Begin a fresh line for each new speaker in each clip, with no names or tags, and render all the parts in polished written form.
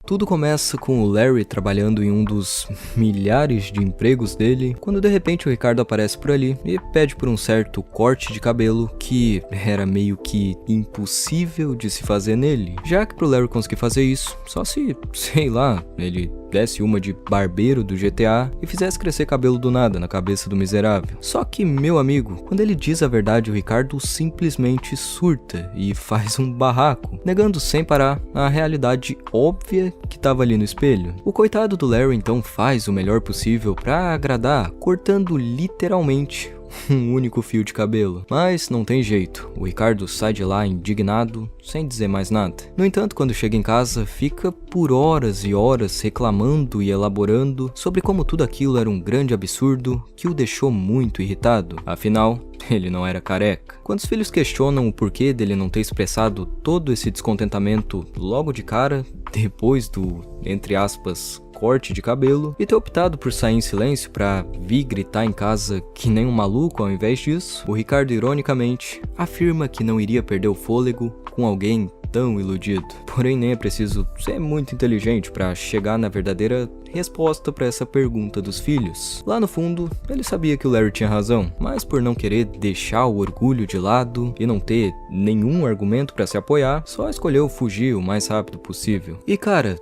Tudo começa com o Larry trabalhando em um dos milhares de empregos dele, quando de repente o Ricardo aparece por ali e pede por um certo corte de cabelo que era meio que impossível de se fazer nele, já que pro Larry conseguir fazer isso, só se, sei lá, ele desse uma de barbeiro do GTA e fizesse crescer cabelo do nada na cabeça do miserável. Só que, meu amigo, quando ele diz a verdade, o Ricardo simplesmente surta e faz um barraco, negando sem parar a realidade óbvia que tava ali no espelho. O coitado do Larry então faz o melhor possível pra agradar, cortando literalmente um único fio de cabelo. Mas não tem jeito, o Ricardo sai de lá indignado, sem dizer mais nada. No entanto, quando chega em casa, fica por horas e horas reclamando e elaborando sobre como tudo aquilo era um grande absurdo que o deixou muito irritado. Afinal, ele não era careca. Quando os filhos questionam o porquê dele não ter expressado todo esse descontentamento logo de cara, depois do, entre aspas, corte de cabelo, e ter optado por sair em silêncio pra vir gritar em casa que nem um maluco ao invés disso, o Ricardo ironicamente afirma que não iria perder o fôlego com alguém tão iludido. Porém, nem é preciso ser muito inteligente para chegar na verdadeira resposta para essa pergunta dos filhos. Lá no fundo, ele sabia que o Larry tinha razão, mas por não querer deixar o orgulho de lado e não ter nenhum argumento para se apoiar, só escolheu fugir o mais rápido possível. E cara,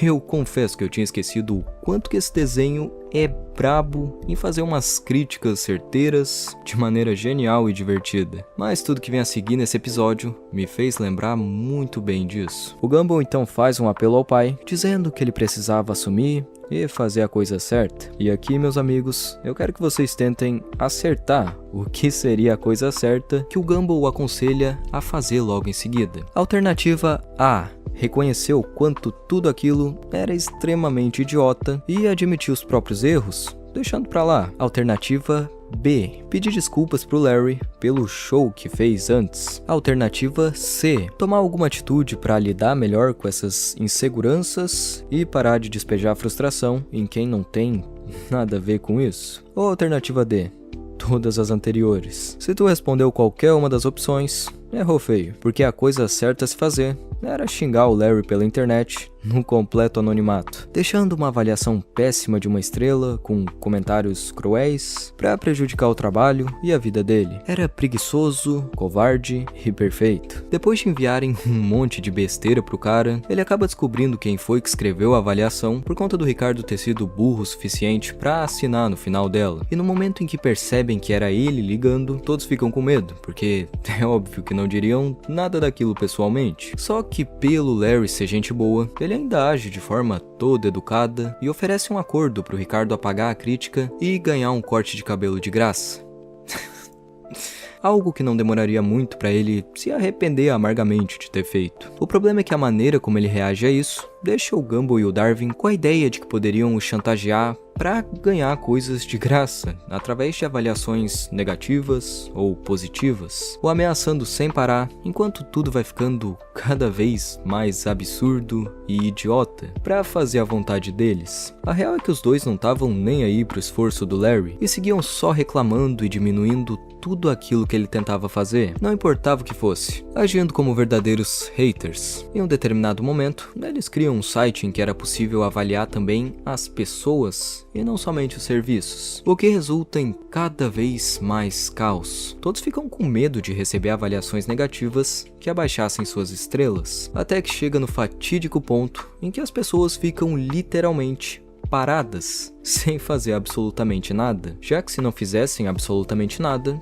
eu confesso que eu tinha esquecido o quanto que esse desenho é brabo em fazer umas críticas certeiras de maneira genial e divertida. Mas tudo que vem a seguir nesse episódio me fez lembrar muito bem disso. O Gumball então faz um apelo ao pai, dizendo que ele precisava assumir e fazer a coisa certa. E aqui, meus amigos, eu quero que vocês tentem acertar o que seria a coisa certa que o Gumball o aconselha a fazer logo em seguida. Alternativa A: reconheceu o quanto tudo aquilo era extremamente idiota e admitiu os próprios erros, deixando pra lá. Alternativa B: pedir desculpas pro Larry pelo show que fez antes. Alternativa C: tomar alguma atitude para lidar melhor com essas inseguranças e parar de despejar frustração em quem não tem nada a ver com isso. Ou alternativa D: todas as anteriores. Se tu respondeu qualquer uma das opções, errou feio, porque a coisa certa a se fazer era xingar o Larry pela internet no completo anonimato, deixando uma avaliação péssima de uma estrela com comentários cruéis pra prejudicar o trabalho e a vida dele. Era preguiçoso, covarde e perfeito. Depois de enviarem um monte de besteira pro cara, ele acaba descobrindo quem foi que escreveu a avaliação por conta do Ricardo ter sido burro o suficiente pra assinar no final dela. E no momento em que percebem que era ele ligando, todos ficam com medo, porque é óbvio que não diriam nada daquilo pessoalmente. Só que pelo Larry ser gente boa, ele ainda age de forma toda educada e oferece um acordo pro Ricardo apagar a crítica e ganhar um corte de cabelo de graça. Algo que não demoraria muito pra ele se arrepender amargamente de ter feito. O problema é que a maneira como ele reage a isso deixa o Gumball e o Darwin com a ideia de que poderiam o chantagear para ganhar coisas de graça, através de avaliações negativas ou positivas, ou ameaçando sem parar, enquanto tudo vai ficando cada vez mais absurdo e idiota, para fazer a vontade deles. A real é que os dois não estavam nem aí pro esforço do Larry, e seguiam só reclamando e diminuindo tudo aquilo que ele tentava fazer, não importava o que fosse, agindo como verdadeiros haters. Em um determinado momento, eles criam um site em que era possível avaliar também as pessoas e não somente os serviços, o que resulta em cada vez mais caos. Todos ficam com medo de receber avaliações negativas que abaixassem suas estrelas, até que chega no fatídico ponto em que as pessoas ficam literalmente paradas, sem fazer absolutamente nada, já que se não fizessem absolutamente nada,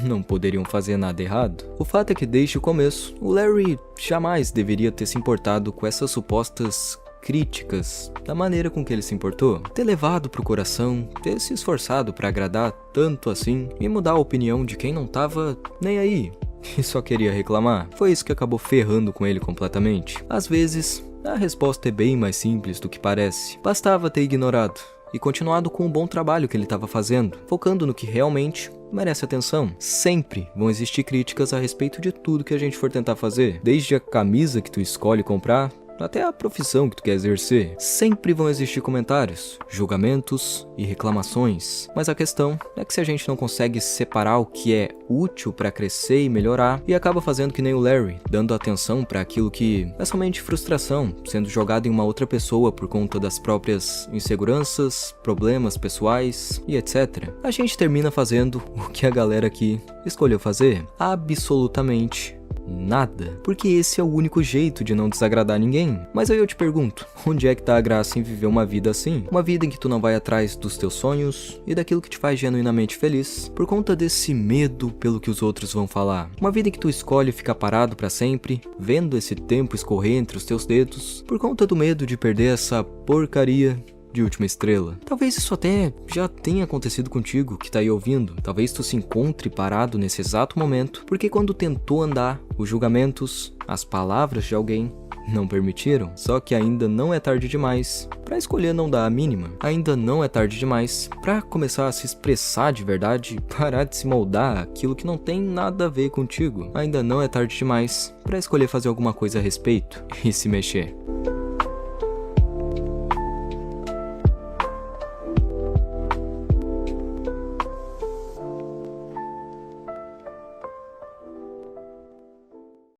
não poderiam fazer nada errado. O fato é que desde o começo, o Larry jamais deveria ter se importado com essas supostas críticas da maneira com que ele se importou, ter levado pro coração, ter se esforçado para agradar tanto assim e mudar a opinião de quem não tava nem aí e só queria reclamar. Foi isso que acabou ferrando com ele completamente. Às vezes, a resposta é bem mais simples do que parece. Bastava ter ignorado e continuado com o bom trabalho que ele estava fazendo, focando no que realmente merece atenção. Sempre vão existir críticas a respeito de tudo que a gente for tentar fazer, desde a camisa que tu escolhe comprar, até a profissão que tu quer exercer, sempre vão existir comentários, julgamentos e reclamações. Mas a questão é que se a gente não consegue separar o que é útil para crescer e melhorar, e acaba fazendo que nem o Larry, dando atenção para aquilo que é somente frustração, sendo jogado em uma outra pessoa por conta das próprias inseguranças, problemas pessoais e etc. A gente termina fazendo o que a galera aqui escolheu fazer: absolutamente nada, porque esse é o único jeito de não desagradar ninguém. Mas aí eu te pergunto, onde é que tá a graça em viver uma vida assim? Uma vida em que tu não vai atrás dos teus sonhos e daquilo que te faz genuinamente feliz, por conta desse medo pelo que os outros vão falar. Uma vida em que tu escolhe ficar parado pra sempre, vendo esse tempo escorrer entre os teus dedos, por conta do medo de perder essa porcaria de última estrela. Talvez isso até já tenha acontecido contigo que tá aí ouvindo. Talvez tu se encontre parado nesse exato momento, porque quando tentou andar, os julgamentos, as palavras de alguém não permitiram. Só que ainda não é tarde demais pra escolher não dar a mínima. Ainda não é tarde demais pra começar a se expressar de verdade e parar de se moldar aquilo que não tem nada a ver contigo. Ainda não é tarde demais pra escolher fazer alguma coisa a respeito e se mexer.